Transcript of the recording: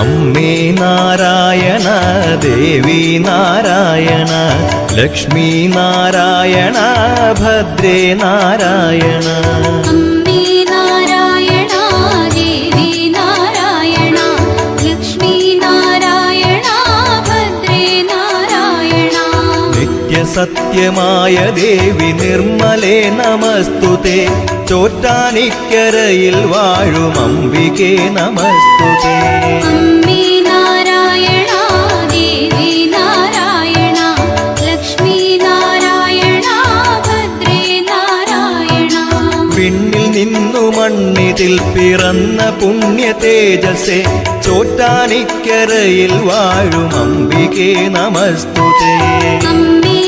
അമ്മേ നാരായണ ദേവി നാരായണ ലക്ഷ്മി നാരായണ ഭദ്രേ നാരായണ. അമ്മേ നാരായണ ദേവി നാരായണ ലക്ഷ്മി നാരായണ ഭദ്രേ നാരായണ. നിത്യസത്യമായ ദേവി നിർമ്മലേ നമസ്തുതേ. ചോറ്റാനിക്കരയിൽ വാഴും അംബികേ നമസ്തുതേ. അമ്മേ നാരായണ ദേവി നാരായണ ലക്ഷ്മി നാരായണ ഭദ്രേ നാരായണ. വിണ്ണിൽ നിന്നു മണ്ണിതിൽ പിറന്ന പുണ്യ തേജസ്സേ. ചോറ്റാനിക്കരയിൽ വാഴും അംബികേ നമസ്തുതേ. അമ്മേ